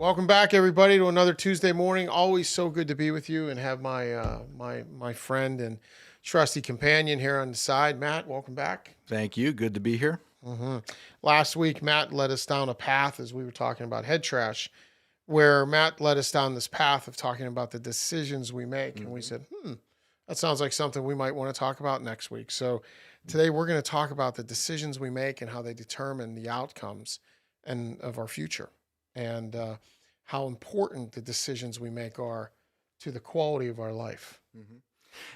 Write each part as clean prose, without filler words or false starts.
Welcome back, everybody, to another Tuesday morning. Always so good to be with you and have my friend and trusty companion here on the side. Matt, welcome back. Thank you. Good to be here. hmm Last week, Matt led us down a path as we were talking about head trash, where Matt led us down this path of talking about the decisions we make. And we said, that sounds like something we might want to talk about next week. So today we're going to talk about the decisions we make and how they determine the outcomes and of our future. And how important the decisions we make are to the quality of our life. Mhm.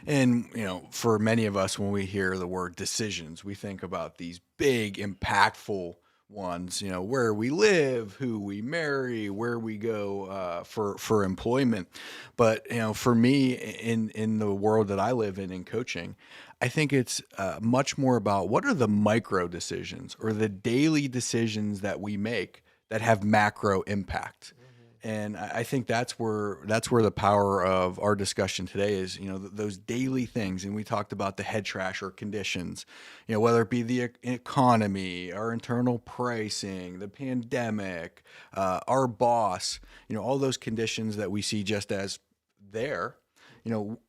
And, for many of us, when we hear the word decisions, we think about these big, impactful ones, where we live, who we marry, where we go for employment. But, for me, in the world that I live in coaching, I think it's much more about what are the micro decisions or the daily decisions that we make that have macro impact. And I think that's where the power of our discussion today is, those daily things. And we talked about the head trash or conditions, whether it be the economy, our internal pricing, the pandemic, our boss, all those conditions that we see just as there, you know,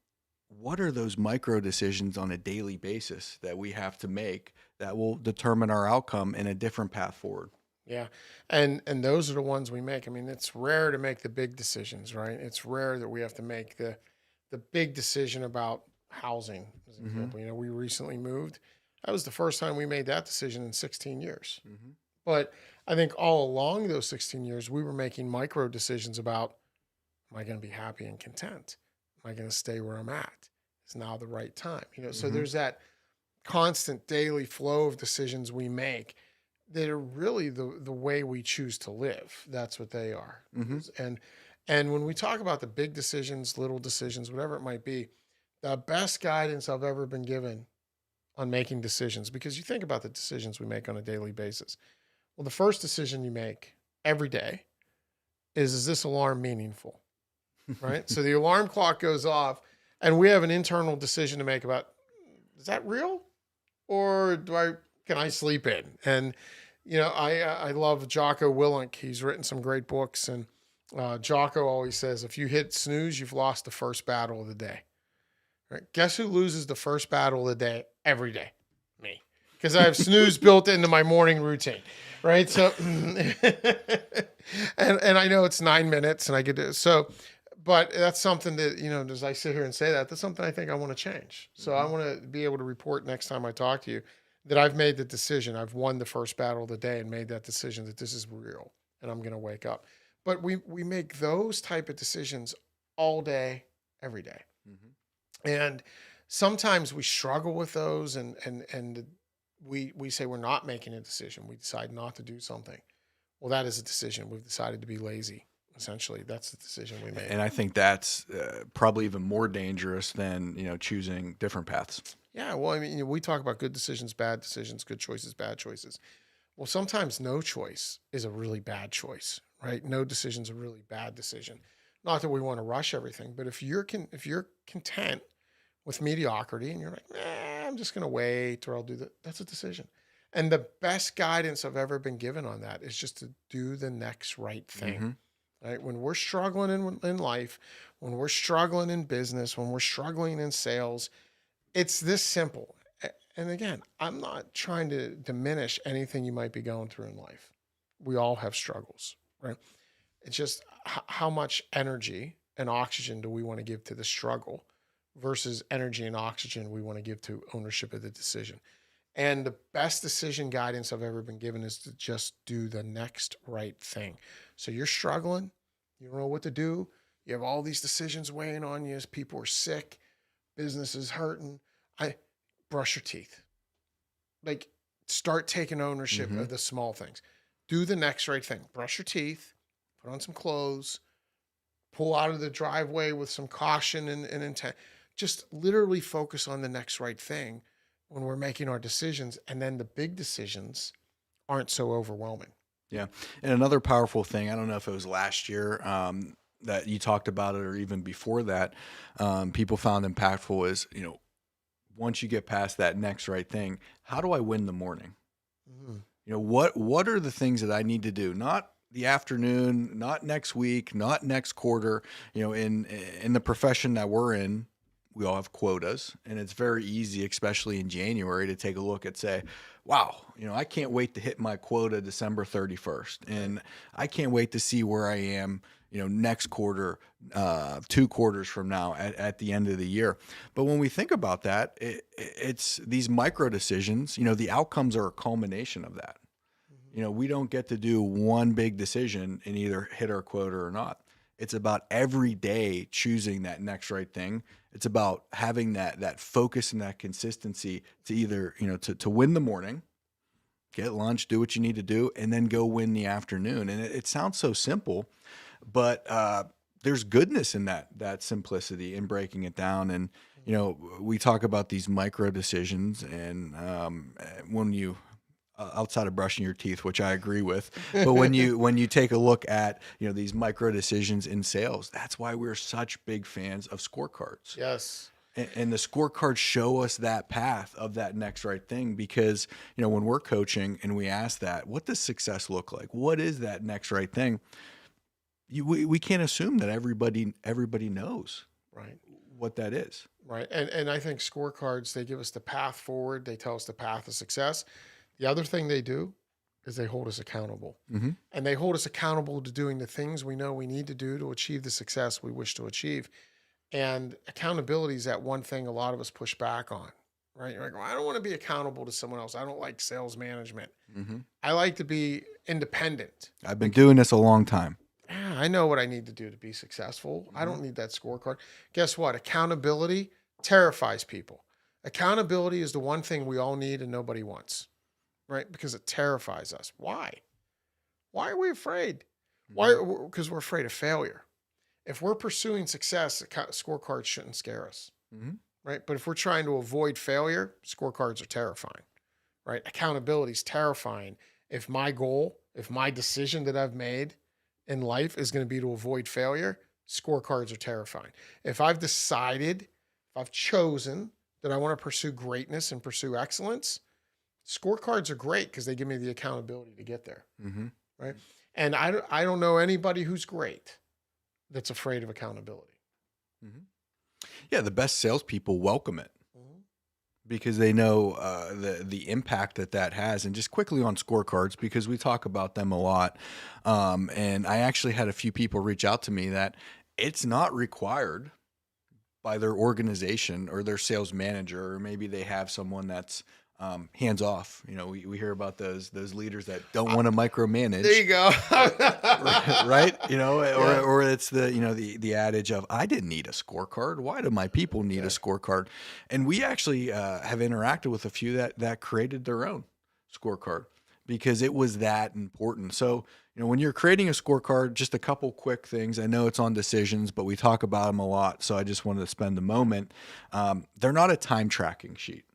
what are those micro decisions on a daily basis that we have to make that will determine our outcome in a different path forward? Yeah. And those are the ones we make. I mean, it's rare to make the big decisions, right? It's rare that we have to make the big decision about housing, as an Hmm. example. We recently moved. That was the first time we made that decision in 16 years. Hmm. But I think all along those 16 years, we were making micro decisions about, am I going to be happy and content? Am I going to stay where I'm at? Is now the right time? So Hmm. there's that constant daily flow of decisions we make that are really the way we choose to live. That's what they are. Hmm. And when we talk about the big decisions, little decisions, whatever it might be, the best guidance I've ever been given on making decisions, because you think about the decisions we make on a daily basis. Well, the first decision you make every day is this alarm meaningful? Right? So the alarm clock goes off and we have an internal decision to make about, is that real? Or can I sleep in? And I love Jocko Willink. He's written some great books, and Jocko always says, if you hit snooze, you've lost the first battle of the day. Right? Guess who loses the first battle of the day every day? Me, because I have snooze built into my morning routine. Right. So, and I know it's 9 minutes, and I get to but that's something that, as I sit here and say that, that's something I think I want to change. So I Hmm. want to be able to report next time I talk to you that I've made the decision. I've won the first battle of the day and made that decision that this is real and I'm going to wake up. But we make those type of decisions all day, every day. Hmm. And sometimes we struggle with those and we say we're not making a decision. We decide not to do something. Well, that is a decision. We've decided to be lazy. Essentially, that's the decision we made. And I think that's probably even more dangerous than choosing different paths. Yeah, well, I mean, we talk about good decisions, bad decisions, good choices, bad choices. Well, sometimes no choice is a really bad choice, right? No decision's a really bad decision. Not that we want to rush everything, but if you're content with mediocrity and you're like, I'm just gonna wait or I'll do that, that's a decision. And the best guidance I've ever been given on that is just to do the next right thing. Hmm. Right? When we're struggling in life, when we're struggling in business, when we're struggling in sales, it's this simple. And again, I'm not trying to diminish anything you might be going through in life. We all have struggles, right? It's just how much energy and oxygen do we want to give to the struggle versus energy and oxygen we want to give to ownership of the decision. And the best decision guidance I've ever been given is to just do the next right thing. So you're struggling, you don't know what to do, you have all these decisions weighing on you as people are sick, business is hurting. I brush your teeth. Like, start taking ownership Hmm. of the small things. Do the next right thing. Brush your teeth, put on some clothes, pull out of the driveway with some caution and intent. Just literally focus on the next right thing when we're making our decisions. And then the big decisions aren't so overwhelming. Yeah. And another powerful thing, I don't know if it was last year that you talked about it or even before that, people found impactful is, once you get past that next right thing, how do I win the morning? Mhm. What are the things that I need to do? Not the afternoon, not next week, not next quarter. You know, in the profession that we're in, we all have quotas, and it's very easy, especially in January, to take a look at say, wow, you know, I can't wait to hit my quota December 31st, and I can't wait to see where I am, you know, next quarter, 2 quarters from now at the end of the year. But when we think about that, it's these micro decisions. You know, the outcomes are a culmination of that. You know, we don't get to do one big decision and either hit our quota or not. It's about every day choosing that next right thing. It's about having that focus and that consistency to either, you know, to win the morning, get lunch, do what you need to do, and then go win the afternoon. And it sounds so simple, but there's goodness in that simplicity in breaking it down. And you know, we talk about these micro decisions, and when you outside of brushing your teeth, which I agree with. But when you take a look at, you know, these micro decisions in sales, that's why we're such big fans of scorecards. Yes. And the scorecards show us that path of that next right thing, because, you know, when we're coaching and we ask that, what does success look like? What is that next right thing? We can't assume that everybody knows Right. what that is. Right. And I think scorecards, they give us the path forward. They tell us the path of success. The other thing they do is they hold us accountable. Mm-hmm. And they hold us accountable to doing the things we know we need to do to achieve the success we wish to achieve. And accountability is that one thing a lot of us push back on, right? You're like, well, I don't want to be accountable to someone else. I don't like sales management. Mm-hmm. I like to be independent. I've been doing this a long time. Yeah, I know what I need to do to be successful. I don't need that scorecard. Guess what? Accountability terrifies people. Accountability is the one thing we all need and nobody wants, right? Because it terrifies us. Why? Why are we afraid? Why? Because we're afraid of failure. If we're pursuing success, scorecards shouldn't scare us, Mm-hmm. right? But if we're trying to avoid failure, scorecards are terrifying, right? Accountability is terrifying. If my goal, if my decision that I've made in life is going to be to avoid failure, scorecards are terrifying. If I've decided, if I've chosen that I want to pursue greatness and pursue excellence, scorecards are great because they give me the accountability to get there, Mm-hmm. right? And I don't know anybody who's great that's afraid of accountability. Mm-hmm. Yeah, the best salespeople welcome it Mm-hmm. because they know the impact that has. And just quickly on scorecards, because we talk about them a lot, and I actually had a few people reach out to me that it's not required by their organization or their sales manager, or maybe they have someone that's hands off. You know, we hear about those leaders that don't want to micromanage. There you go. Right? You know, Yeah. or it's the, you know, the adage of, I didn't need a scorecard. Why do my people need a scorecard? And we actually have interacted with a few that created their own scorecard because it was that important. So, you know, when you're creating a scorecard, just a couple quick things. I know it's on decisions, but we talk about them a lot. So I just wanted to spend a moment. They're not a time tracking sheet.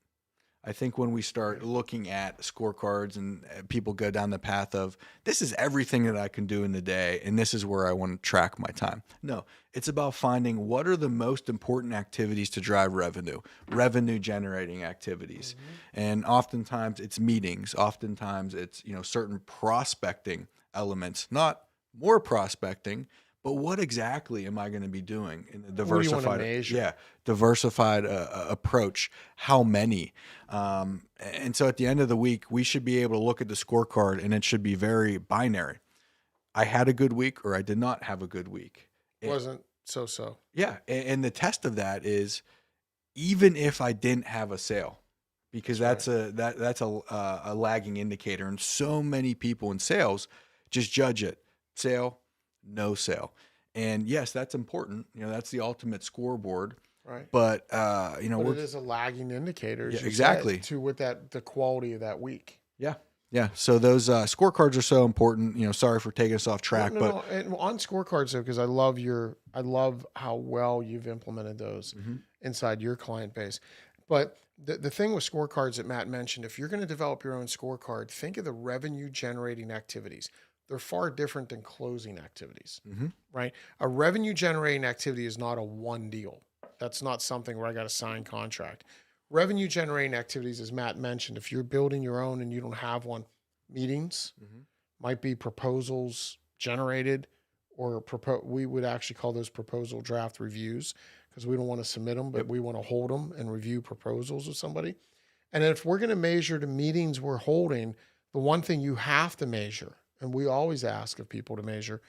I think when we start looking at scorecards and people go down the path of, this is everything that I can do in the day and this is where I want to track my time. No, it's about finding what are the most important activities to drive revenue generating activities. Mm-hmm. And oftentimes it's meetings. Oftentimes it's, you know, certain prospecting elements, not more prospecting, but what exactly am I going to be doing in the What do you want to diversified, measure? diversified approach? How many? And so at the end of the week, we should be able to look at the scorecard and it should be very binary. I had a good week or I did not have a good week. Wasn't so. Yeah. And the test of that is even if I didn't have a sale, because that's a lagging indicator. And so many people in sales just judge it. Sale, no sale. And yes, that's important. You know, that's the ultimate scoreboard. Right. But you know, But it is a lagging indicator, as Yeah, you exactly. said, to what the quality of that week. yeah. So those scorecards are so important. You know, sorry for taking us off track, No, but no. And on scorecards though, because I love how well you've implemented those Mhm. inside your client base. But the thing with scorecards that Matt mentioned, if you're going to develop your own scorecard, think of the revenue generating activities. They're far different than closing activities, Mhm. right? A revenue generating activity is not a one deal. That's not something where I got to sign contract. Revenue generating activities, as Matt mentioned, if you're building your own and you don't have one, meetings Mhm. might be proposals, generated or we would actually call those proposal draft reviews because we don't want to submit them, but Yep. we want to hold them and review proposals with somebody. And if we're going to measure the meetings we're holding, the one thing you have to measure, and we always ask of people to measure,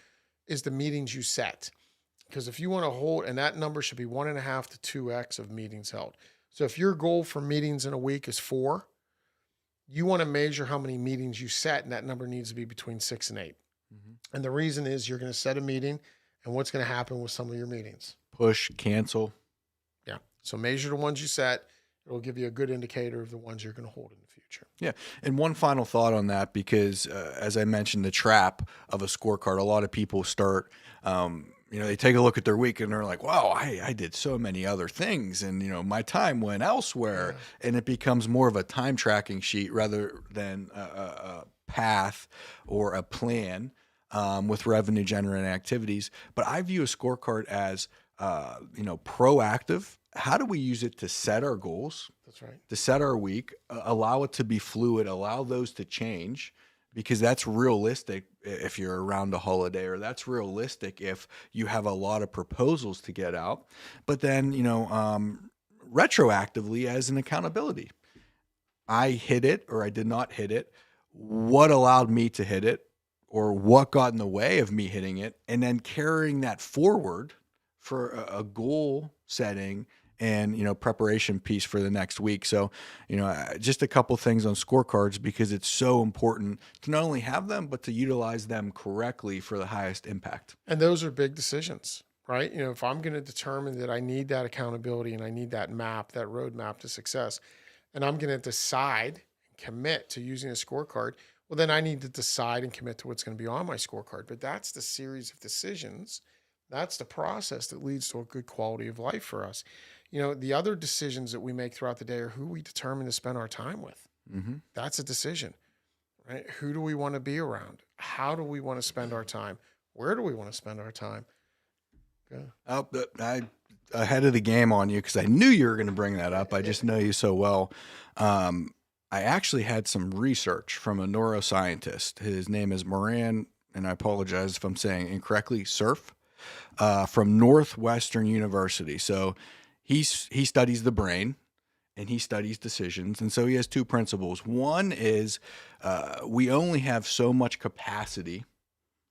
is the meetings you set. Because if you want to hold, and that number should be 1.5 to 2x of meetings held. So if your goal for meetings in a week is 4, you want to measure how many meetings you set, and that number needs to be between 6 and 8. And the reason is you're going to set a meeting, and what's going to happen with some of your meetings? Push, cancel. Yeah. So measure the ones you set. It'll give you a good indicator of the ones you're going to hold in the future. Yeah. And one final thought on that, because as I mentioned, the trap of a scorecard, a lot of people start, they take a look at their week and they're like, wow, I did so many other things. And, my time went elsewhere. Yeah. And it becomes more of a time tracking sheet rather than a path or a plan with revenue generating activities. But I view a scorecard as, proactive. How do we use it to set our goals? That's right. To set our week, allow it to be fluid, allow those to change, because that's realistic if you're around a holiday, or that's realistic if you have a lot of proposals to get out. But then, retroactively as an accountability, I hit it or I did not hit it. What allowed me to hit it, or what got in the way of me hitting it, and then carrying that forward for a goal setting and, preparation piece for the next week. So, just a couple things on scorecards, because it's so important to not only have them, but to utilize them correctly for the highest impact. And those are big decisions, right? If I'm going to determine that I need that accountability and I need that map, that roadmap to success, and I'm going to decide and commit to using a scorecard, well, then I need to decide and commit to what's going to be on my scorecard. But that's the series of decisions. That's the process that leads to a good quality of life for us. The other decisions that we make throughout the day are who we determine to spend our time with. Mm-hmm. That's a decision, right? Who do we want to be around? How do we want to spend our time? Where do we want to spend our time? I ahead of the game on you because I knew you were going to bring that up. I just know you so well. I actually had some research from a neuroscientist. His name is Moran, and I apologize if I'm saying incorrectly, Cerf, from Northwestern University. So he studies the brain and he studies decisions. And so he has two principles. One is we only have so much capacity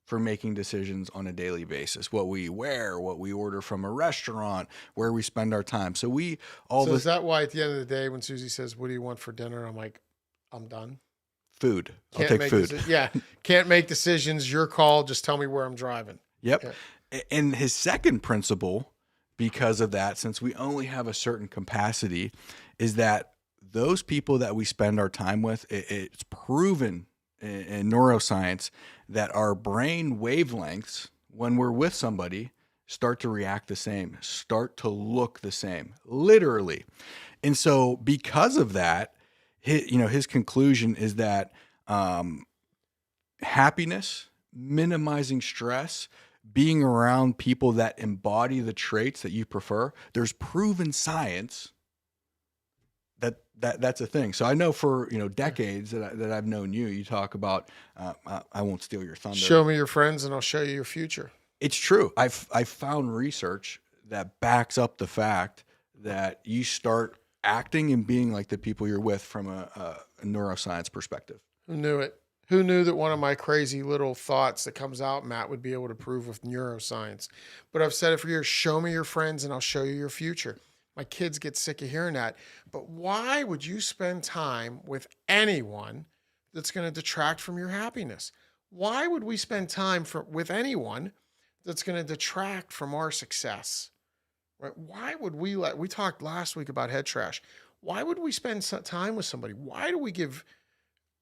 for making decisions on a daily basis. What we wear, what we order from a restaurant, where we spend our time. So is that why at the end of the day, when Susie says, "What do you want for dinner?" I'm like, "I'm done." Food. I'll take food. Can't make decisions. Your call. Just tell me where I'm driving. Yep. Okay. And his second principle, because of that, since we only have a certain capacity, is that those people that we spend our time with, it's proven in neuroscience that our brain wavelengths, when we're with somebody, start to react the same, start to look the same, literally. And so because of that, his conclusion is that happiness, minimizing stress, being around people that embody the traits that you prefer, there's proven science that's a thing. So I know for decades that I've known you, you talk about I won't steal your thunder. Show me your friends and I'll show you your future. It's true. I've found research that backs up the fact that you start acting and being like the people you're with from a neuroscience perspective. Who knew it? Who knew that one of my crazy little thoughts that comes out, Matt would be able to prove with neuroscience? But I've said it for years, show me your friends and I'll show you your future. My kids get sick of hearing that. But why would you spend time with anyone that's going to detract from your happiness? Why would we spend time with anyone that's going to detract from our success? Right? Why would we we talked last week about head trash. Why would we spend some time with somebody? Why do we give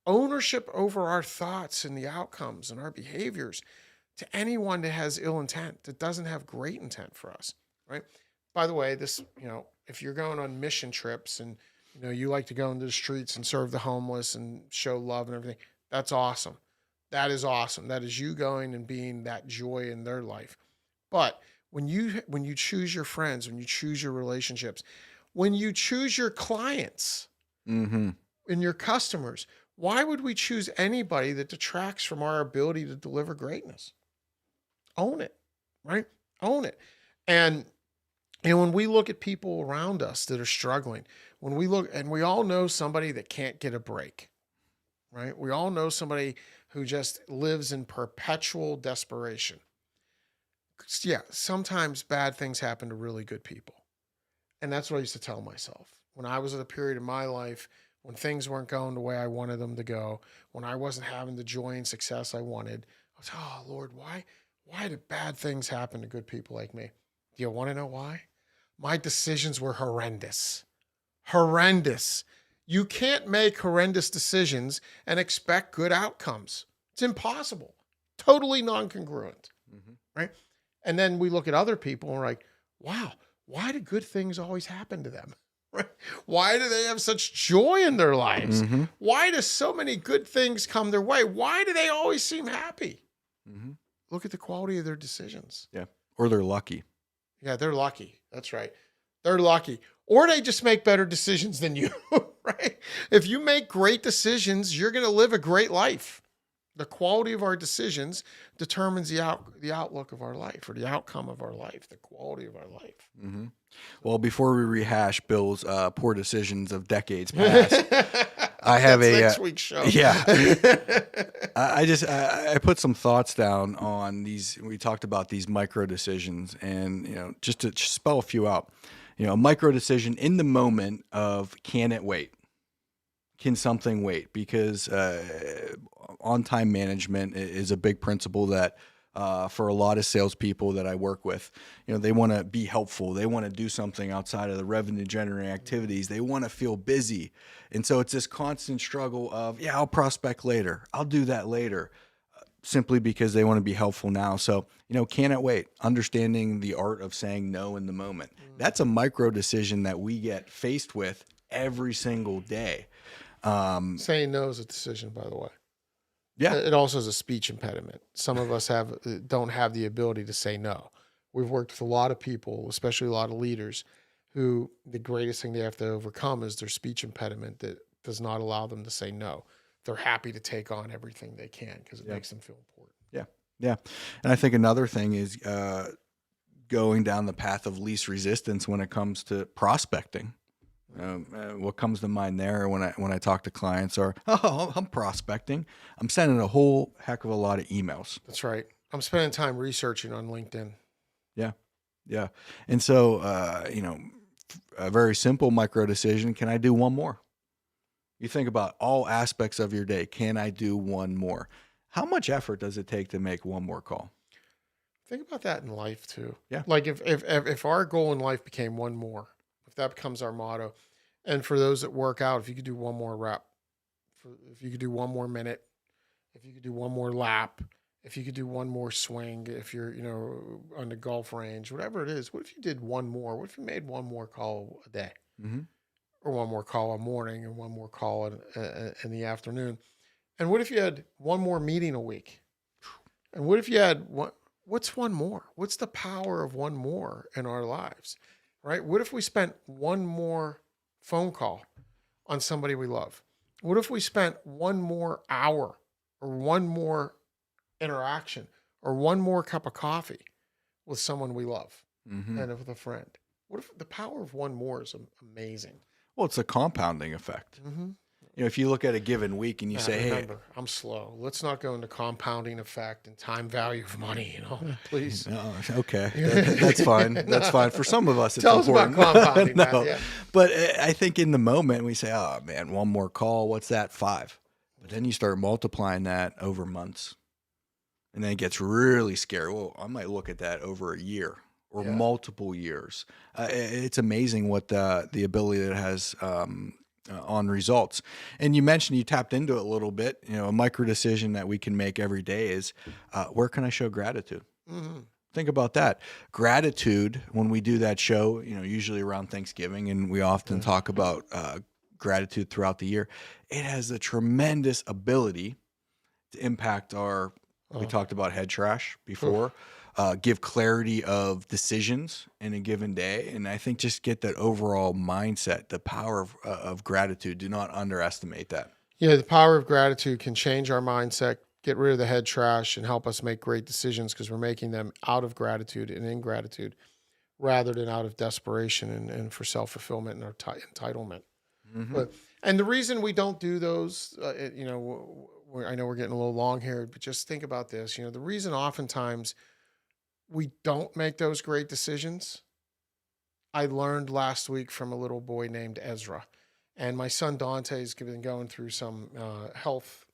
ownership over our thoughts and the outcomes and our behaviors to anyone that has ill intent, that doesn't have great intent for us, right? By the way, this, if you're going on mission trips and, you like to go into the streets and serve the homeless and show love and everything, that's awesome. That is awesome. That is you going and being that joy in their life. But when you choose your friends, when you choose your relationships, when you choose your clients and your customers, why would we choose anybody that detracts from our ability to deliver greatness? Own it, right? Own it. And when we look at people around us that are struggling, when we look, and we all know somebody that can't get a break, right? We all know somebody who just lives in perpetual desperation. Yeah, sometimes bad things happen to really good people. And that's what I used to tell myself. When I was at a period in my life when things weren't going the way I wanted them to go, when I wasn't having the joy and success I wanted, I was, oh Lord, why did bad things happen to good people like me? Do you want to know why? My decisions were horrendous. Horrendous. You can't make horrendous decisions and expect good outcomes. It's impossible. Totally non-congruent, right? And then we look at other people and we're like, wow, why do good things always happen to them? Right? Why do they have such joy in their lives? Why do so many good things come their way? Why do they always seem happy? Look at the quality of their decisions. Yeah. Or they're lucky. Yeah, they're lucky. That's right. They're lucky. Or they just make better decisions than you, right? If you make great decisions, you're going to live a great life. The quality of our decisions determines the outlook of our life, or the outcome of our life, the quality of our life. Well, before we rehash Bill's poor decisions of decades past, I have next week's show. Yeah. I put some thoughts down on these. We talked about these micro decisions, and just to spell a few out. A micro decision in the moment of, can it wait? Can something wait? Because on-time management is a big principle that for a lot of salespeople that I work with, they want to be helpful. They want to do something outside of the revenue generating activities. They want to feel busy. And so it's this constant struggle of, I'll prospect later. I'll do that later, simply because they want to be helpful now. So, can it wait? Understanding the art of saying no in the moment. That's a micro decision that we get faced with every single day. Saying no is a decision, by the way. Yeah. It also is a speech impediment. Some of us don't have the ability to say no. We've worked with a lot of people, especially a lot of leaders, who the greatest thing they have to overcome is their speech impediment that does not allow them to say no. They're happy to take on everything they can because it makes them feel important. Yeah. Yeah. And I think another thing is going down the path of least resistance when it comes to prospecting. What comes to mind there when I talk to clients are, I'm prospecting. I'm sending a whole heck of a lot of emails. That's right. I'm spending time researching on LinkedIn. Yeah. Yeah. And so, a very simple micro decision. Can I do one more? You think about all aspects of your day. Can I do one more? How much effort does it take to make one more call? Think about that in life too. Yeah. Like if our goal in life became one more, if that becomes our motto, and for those that work out, if you could do one more rep, if you could do one more minute, if you could do one more lap, if you could do one more swing, if you're, on the golf range, whatever it is, what if you did one more? What if you made one more call a day? Or one more call a morning and one more call in the afternoon? And what if you had one more meeting a week? And what if you had what's one more? What's the power of one more in our lives, right? What if we spent one more phone call on somebody we love? What if we spent one more hour or one more interaction or one more cup of coffee with someone we love and with a friend? What if the power of one more is amazing? Well, it's a compounding effect. If you look at a given week and you say, remember, I'm slow. Let's not go into compounding effect and time value of money, please. Okay. That's fine. That's fine. For some of us, it's Tell important. us about compounding. No. Yeah. But I think in the moment we say, oh man, one more call. What's that? 5. But then you start multiplying that over months. And then it gets really scary. Well, I might look at that over a year or multiple years. It's amazing what the ability that it has on results. And you mentioned, you tapped into it a little bit, a micro decision that we can make every day is, where can I show gratitude? Think about that. Gratitude, when we do that show, usually around Thanksgiving, and we often talk about gratitude throughout the year, it has a tremendous ability to impact we talked about head trash before, give clarity of decisions in a given day. And I think just get that overall mindset, the power of gratitude. Do not underestimate that. Yeah, the power of gratitude can change our mindset, get rid of the head trash, and help us make great decisions because we're making them out of gratitude and ingratitude rather than out of desperation and for self-fulfillment and our entitlement. Mm-hmm. And the reason we don't do those, I know we're getting a little long here, but just think about this. The reason oftentimes we don't make those great decisions, I learned last week from a little boy named Ezra. And my son Dante's been going through some health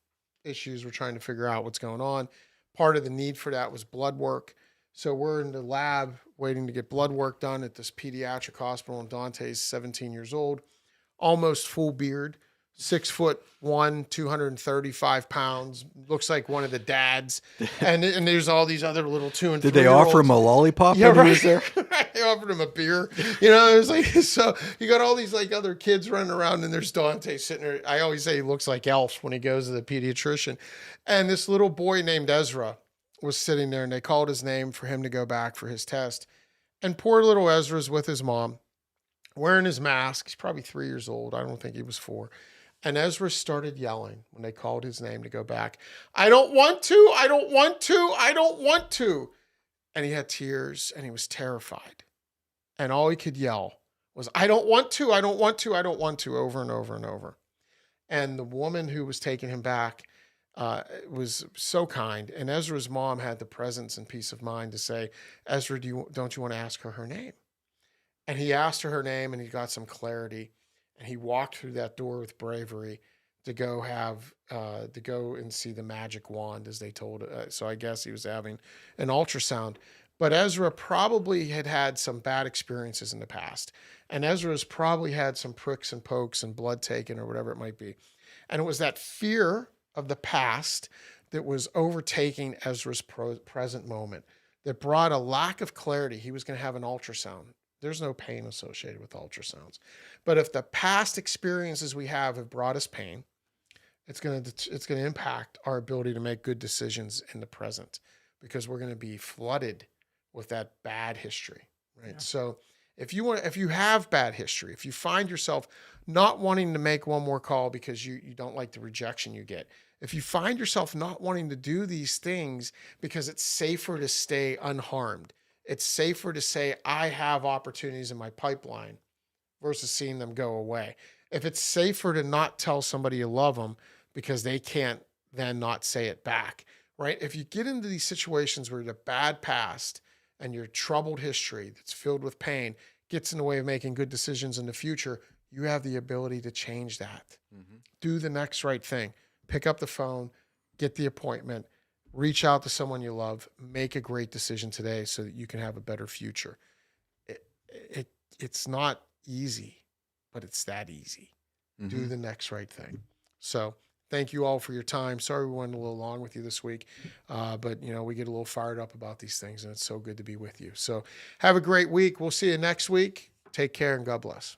issues. We're trying to figure out what's going on. Part of the need for that was blood work. So we're in the lab waiting to get blood work done at this pediatric hospital. And Dante's 17 years old, almost full beard, 6'1", 235 pounds, looks like one of the dads. And there's all these other little 2 and 3 Did they offer him a lollipop Yeah, when right. he was there? They offered him a beer. It was like, so you got all these like other kids running around, and there's Dante sitting there. I always say he looks like Elf when he goes to the pediatrician. And this little boy named Ezra was sitting there, and they called his name for him to go back for his test. And poor little Ezra's with his mom, wearing his mask. He's probably 3 years old. I don't think he was 4. And Ezra started yelling when they called his name to go back. I don't want to. I don't want to. I don't want to. And he had tears and he was terrified. And all he could yell was, I don't want to. I don't want to. I don't want to, over and over and over. And the woman who was taking him back was so kind. And Ezra's mom had the presence and peace of mind to say, Ezra, don't you want to ask her name? And he asked her name, and he got some clarity. And he walked through that door with bravery to go and see the magic wand, as they told. So I guess he was having an ultrasound. But Ezra probably had some bad experiences in the past. And Ezra's probably had some pricks and pokes and blood taken or whatever it might be. And it was that fear of the past that was overtaking Ezra's present moment that brought a lack of clarity. He was going to have an ultrasound. There's no pain associated with ultrasounds. But if the past experiences we have brought us pain, it's going to impact our ability to make good decisions in the present, because we're going to be flooded with that bad history, right? Yeah. So if you have bad history, if you find yourself not wanting to make one more call because you don't like the rejection you get, if you find yourself not wanting to do these things because it's safer to stay unharmed, it's safer to say, I have opportunities in my pipeline versus seeing them go away. If it's safer to not tell somebody you love them because they can't then not say it back, right? If you get into these situations where the bad past and your troubled history that's filled with pain gets in the way of making good decisions in the future, you have the ability to change that. Mm-hmm. Do the next right thing. Pick up the phone, get the appointment, reach out to someone you love, make a great decision today so that you can have a better future. It's not easy, but it's that easy. Mm-hmm. Do the next right thing. So thank you all for your time. Sorry we went a little long with you this week, but we get a little fired up about these things, and it's so good to be with you. So have a great week. We'll see you next week. Take care and God bless.